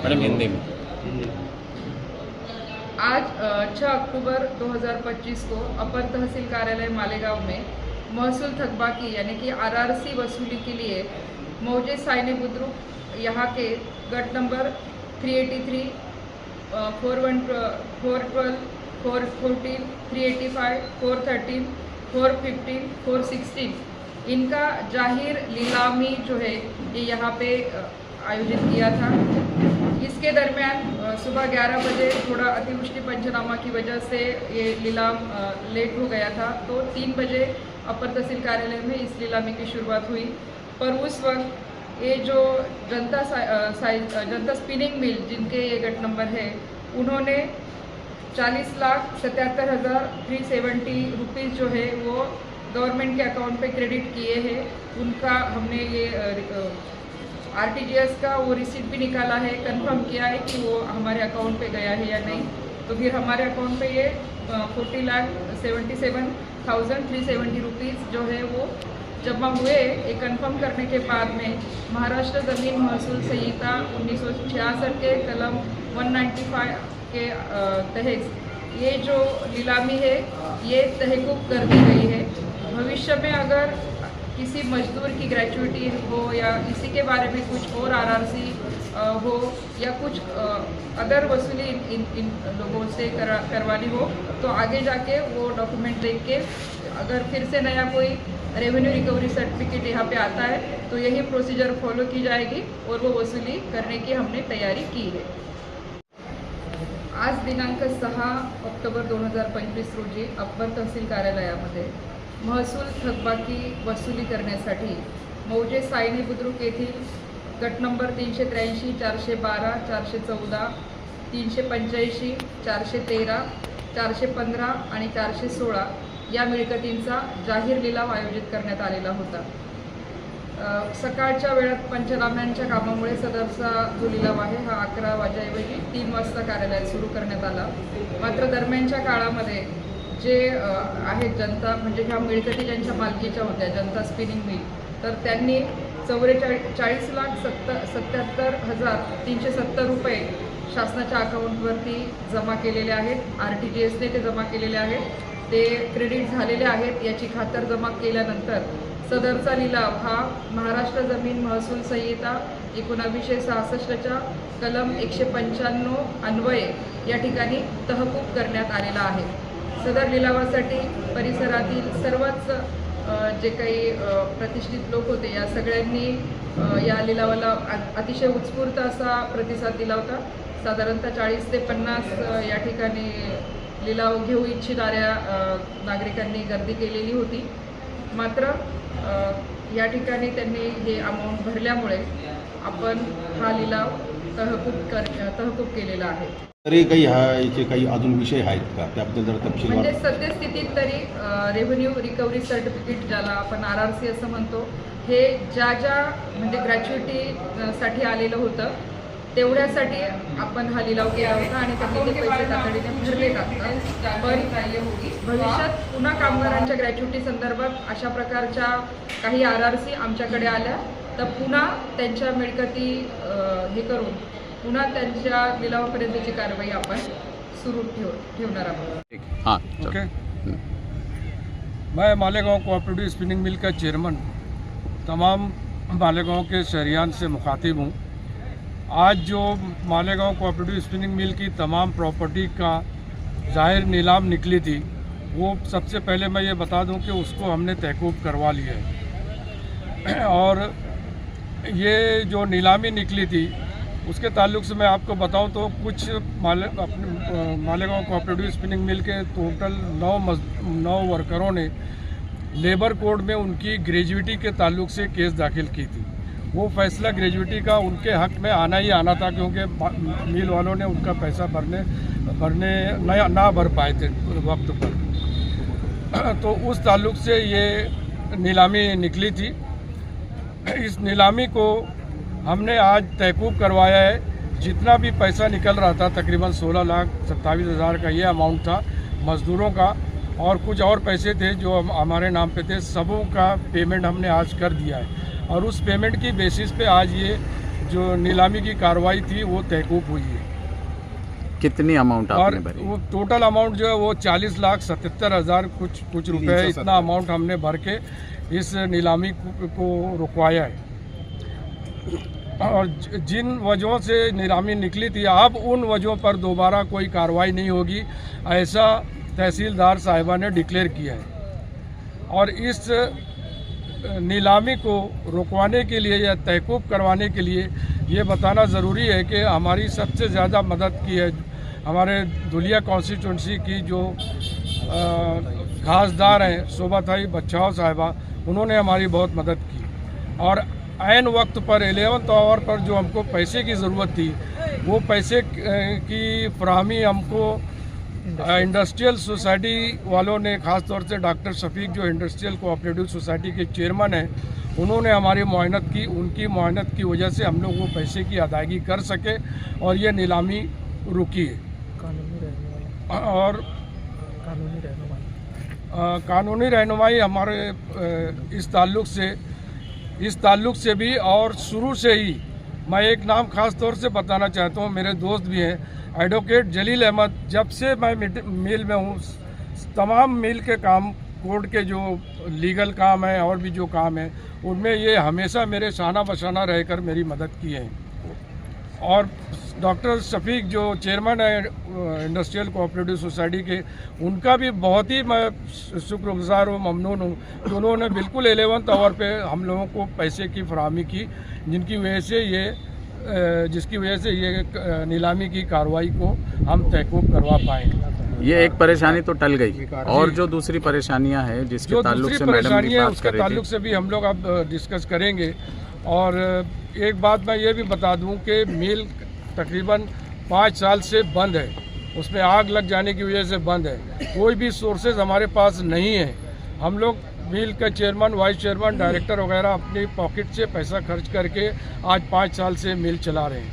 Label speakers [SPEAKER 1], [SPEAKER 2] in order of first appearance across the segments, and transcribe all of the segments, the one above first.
[SPEAKER 1] Madam Hindi में।
[SPEAKER 2] आज 6 अक्टूबर 2025 को अपर तहसील कार्यालय मालेगांव में महसूल थकबाकी यानी कि आरआरसी वसूली के लिए मौजे साइने बुद्रुक यहाँ के गट नंबर 383, 412, 414, 385, 413, 415, 416 इनका जाहिर नीलामी जो है ये यहाँ पे आयोजित किया था। इसके दरमियान सुबह 11 बजे थोड़ा अतिवृष्टि पंचनामा की वजह से ये नीलाम लेट हो गया था, तो 3 बजे अपर तहसील कार्यालय में इस नीलामी की शुरुआत हुई। पर उस वक्त ये जो जनता स्पिनिंग मिल जिनके ये गट नंबर है, उन्होंने 40,77,370 रुपीज़ जो है वो गवर्नमेंट के अकाउंट पे क्रेडिट किए हैं। उनका हमने ये आरटीजीएस का वो रिसीट भी निकाला है, कंफर्म किया है कि वो हमारे अकाउंट पे गया है या नहीं। तो फिर हमारे अकाउंट पे ये 40,77,370 रुपीज़ जो है वो जमा हुए। ये कंफर्म करने के बाद में महाराष्ट्र ज़मीन महसूल संहिता 1966 के कलम 195 के तहत ये जो नीलामी है ये तहक़्क़ुक़ कर दी गई है। भविष्य में अगर किसी मजदूर की ग्रेचुइटी हो या इसी के बारे में कुछ और आरआरसी हो या कुछ अदर वसूली इन लोगों से करवानी हो, तो आगे जाके वो डॉक्यूमेंट देख के अगर फिर से नया कोई रेवेन्यू रिकवरी सर्टिफिकेट यहाँ पे आता है तो यही प्रोसीजर फॉलो की जाएगी और वो वसूली करने की हमने तैयारी की है। आज दिनांक 6 ऑक्टोबर 2025 रोजी अप्पर तहसील कार्यालयामध्ये महसूल थकबाकी वसुली करण्यासाठी मौजे सायने बुद्रुक येथील गट नंबर 383, 412, 414, 385, 413, 415 आणि 416 या मिळकतींचा जाहीर लिलाव आयोजित करण्यात आलेला होता। सकाळच्या वेळात पंचनाम्यांच्या कामामुळे सदरचा जो लिलाव आहे हा 11 वाजेऐवजी 3 वाजता कार्यालयात सुरू करण्यात आला। मात्र दरम्यानच्या काळामध्ये जे आहेत जनता म्हणजे ह्या मिळकती ज्यांच्या मालकीच्या होत्या जनता स्पिनिंग मिल, तर त्यांनी 44,77,370 रुपये शासनाच्या अकाउंटवरती जमा केलेले आहेत। आरटीजीएसने ते जमा केलेले आहेत, ते क्रेडिट झालेले आहेत। याची खातरजमा केल्यानंतर सदरचा लिलाव हा महाराष्ट्र जमीन महसूल संहिता 1966च्या कलम 195 अन्वये या ठिकाणी तहकूब करण्यात आलेला आहे। सदर लिलावासाठी परिसरातील सर्वच जे काही प्रतिष्ठित लोक होते या सगळ्यांनी या लिलावाला अतिशय उत्स्फूर्त असा प्रतिसाद दिला होता। साधारणतः 40 ते 50 या ठिकाणी लिलाव घेऊ इच्छिणाऱ्या नागरिकांनी गर्दी केलेली होती। मात्र या ठिकाणी त्यांनी हे अमाऊंट भरल्यामुळे आपण हा लिलाव तहकूब केलेला आहे।
[SPEAKER 3] तरी काही याचे काही अजून विषय आहेत का, त्याबद्दल जरा तपशीलवार?
[SPEAKER 2] म्हणजे सद्यस्थितीत तरी रेव्हेन्यू रिकव्हरी सर्टिफिकेट ज्याला आपण आरआरसी असं म्हणतो, हे ज्या म्हणजे ग्रॅच्युइटीसाठी आलेलं होतं तेवढ्यासाठी आपण हा लिलाव केला होता आणि त्यांनी ते पैसे तातडीने भरले जातात। पण भविष्यात पुन्हा कामगारांच्या ग्रॅच्युइटी संदर्भात अशा प्रकारच्या काही आरआरसी आमच्याकडे आल्या तर पुन्हा त्यांच्या मिळकती हे करून पुन्हा त्यांच्या लिलावापर्यंतची कारवाई आपण सुरू ठेवणार आहोत।
[SPEAKER 1] हाँ
[SPEAKER 4] ओके। मैं मालेगांव कोऑपरेटिव स्पिनिंग मिल का चेयरमैन तमाम मालेगांव के शहरियान से मुखातिब हूँ। आज जो मालेगांव कोऑपरेटिव स्पिनिंग मिल की तमाम प्रॉपर्टी का जाहिर नीलाम निकली थी, वो सबसे पहले मैं ये बता दूं कि उसको हमने तहकूब करवा लिया है। और ये जो नीलामी निकली थी उसके ताल्लुक से मैं आपको बताऊं तो कुछ मालेगांव कोऑपरेटिव स्पिनिंग मिल के टोटल 9 वर्करों ने लेबर कोड में उनकी ग्रेजुइटी के ताल्लुक से केस दाखिल की थी। वो फैसला ग्रेजुइटी का उनके हक में आना ही आना था, क्योंकि मिल वालों ने उनका पैसा भरने ना भर पाए थे वक्त पर। तो उस ताल्लुक से ये नीलामी निकली थी। इस नीलामी को हमने आज तहकूब करवाया है। जितना भी पैसा निकल रहा था, तकरीबन 16,27,000 का ये अमाउंट था मज़दूरों का, और कुछ और पैसे थे जो हमारे नाम पे थे, सबों का पेमेंट हमने आज कर दिया है। और उस पेमेंट की बेसिस पे आज ये जो नीलामी की कार्रवाई थी वो तहकूब हुई है।
[SPEAKER 1] कितनी अमाउंट
[SPEAKER 4] और
[SPEAKER 1] आपने भरी?
[SPEAKER 4] वो टोटल अमाउंट जो है वो 40,77,000 कुछ रुपए है। इतना अमाउंट हमने भर के इस नीलामी को रुकवाया है। और जिन वजहों से नीलामी निकली थी, अब उन वजहों पर दोबारा कोई कार्रवाई नहीं होगी, ऐसा तहसीलदार साहिबा ने डिक्लेयर किया है। और इस नीलामी को रुकवाने के लिए या तहकूब करवाने के लिए ये बताना ज़रूरी है कि हमारी सबसे ज़्यादा मदद की है हमारे धुलिया कॉन्स्टिट्यूंसी की जो खासदार हैं शोभाताई बच्चाओ साहिबा, उन्होंने हमारी बहुत मदद की। और ऐन वक्त पर 11th आवर पर जो हमको पैसे की ज़रूरत थी, वो पैसे की फराहमी हमको इंडस्ट्रियल सोसाइटी वालों ने, ख़ास तौर से डॉक्टर शफीक जो इंडस्ट्रियल कोऑपरेटिव सोसाइटी के चेयरमैन हैं, उन्होंने हमारी मुआयनत की। उनकी मुआयनत की वजह से हम लोग वो पैसे की अदायगी कर सके और ये नीलामी रुकी है। और कानूनी रहनुमाई हमारे इस ताल्लुक़ से भी, और शुरू से ही मैं एक नाम ख़ास तौर से बताना चाहता हूँ, मेरे दोस्त भी हैं, एडवोकेट जलील अहमद। जब से मैं मिल में हूँ, तमाम मिल के काम, कोर्ट के जो लीगल काम है और भी जो काम है, उनमें ये हमेशा मेरे शाना बशाना रहकर मेरी मदद की है। और डॉक्टर शफीक जो चेयरमैन है इंडस्ट्रियल कोऑपरेटिव सोसाइटी के, उनका भी बहुत ही मैं शुक्रगुजार हूँ, ममनून हूँ कि उन्होंने बिल्कुल 11th आवर पे हम लोगों को पैसे की फराहमी की, जिसकी वजह से ये नीलामी की कार्रवाई को हम तहकूब करवा पाए।
[SPEAKER 1] ये एक परेशानी तो टल गई, और जो दूसरी परेशानियां हैं जिसके ताल्लुक से मैडम भी बात
[SPEAKER 4] उसके
[SPEAKER 1] कर रही थी,
[SPEAKER 4] ताल्लुक से भी हम लोग अब डिस्कस करेंगे। और एक बात मैं ये भी बता दूं कि मिल तकरीबन 5 साल से बंद है, उसमें आग लग जाने की वजह से बंद है। कोई भी सोर्सेज हमारे पास नहीं है। हम लोग मिल का चेयरमैन, वाइस चेयरमैन, डायरेक्टर वगैरह अपनी पॉकेट से पैसा खर्च करके आज 5 साल से मिल चला रहे हैं।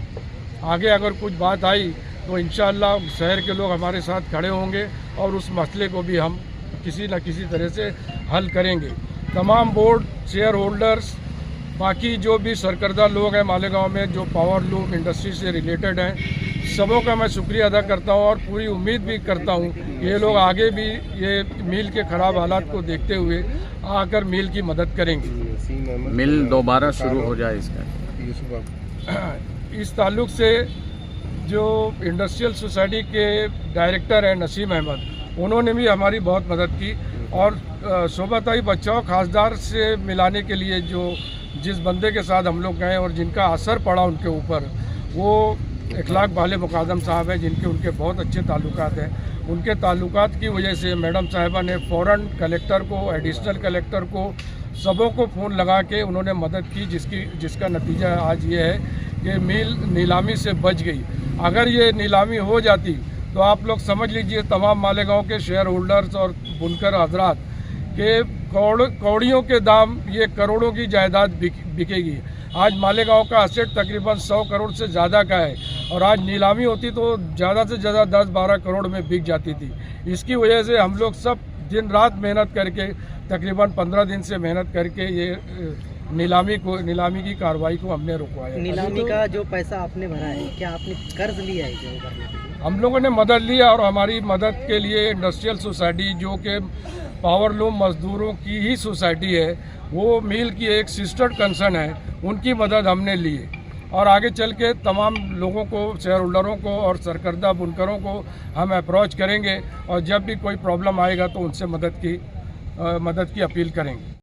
[SPEAKER 4] आगे अगर कुछ बात आई तो इंशाअल्लाह शहर के लोग हमारे साथ खड़े होंगे और उस मसले को भी हम किसी न किसी तरह से हल करेंगे। तमाम बोर्ड, शेयर होल्डर्स, बाकी जो भी सरकर्दा लोग हैं मालेगांव में, जो पावर लूम इंडस्ट्री से रिलेटेड हैं, सबों का मैं शुक्रिया अदा करता हूं और पूरी उम्मीद भी करता हूं कि ये लोग आगे भी ये मिल के ख़राब हालात को देखते हुए आकर मिल की मदद करेंगे।
[SPEAKER 1] मिल दोबारा शुरू हो जाए इसका।
[SPEAKER 4] इस ताल्लुक से जो इंडस्ट्रियल सोसाइटी के डायरेक्टर हैं नसीम अहमद, उन्होंने भी हमारी बहुत मदद की। और शोभाताई बच्चाओं खासदार से मिलाने के लिए जिस बंदे के साथ हम लोग गए और जिनका असर पड़ा उनके ऊपर, वो इखलाक वाले मुकादम साहब हैं, जिनके उनके बहुत अच्छे ताल्लुकात हैं। उनके ताल्लुकात की वजह से मैडम साहिबा ने फ़ौरन कलेक्टर को, एडिशनल कलेक्टर को, सबों को फ़ोन लगा के उन्होंने मदद की, जिसका नतीजा आज ये है कि मिल नीलामी से बच गई। अगर ये नीलामी हो जाती तो आप लोग समझ लीजिए तमाम मालेगांव के शेयर होल्डर्स और बुनकर हजरात के कौड़ियों के दाम, ये करोड़ों की जायदाद बिकेगी। आज मालेगांव का असेट तकरीबन 100 करोड़ से ज़्यादा का है, और आज नीलामी होती तो ज़्यादा से ज़्यादा 10-12 करोड़ में बिक जाती थी। इसकी वजह से हम लोग सब दिन रात मेहनत करके, तकरीबन 15 दिन से मेहनत करके ये नीलामी की कार्रवाई को हमने रुकवाया।
[SPEAKER 5] नीलामी का जो पैसा आपने भरा है, क्या आपने कर्ज लिया है क्या भरने के लिए?
[SPEAKER 4] हम लोगों ने मदद लिया, और हमारी मदद के लिए इंडस्ट्रियल सोसाइटी जो कि पावर लूम मजदूरों की ही सोसाइटी है, वो मिल की एक सिस्टर कंसर्न है, उनकी मदद हमने ली है। और आगे चल के तमाम लोगों को, शेयर होल्डरों को और सरकर्दा बुनकरों को हम अप्रोच करेंगे, और जब भी कोई प्रॉब्लम आएगा तो उनसे मदद की अपील करेंगे।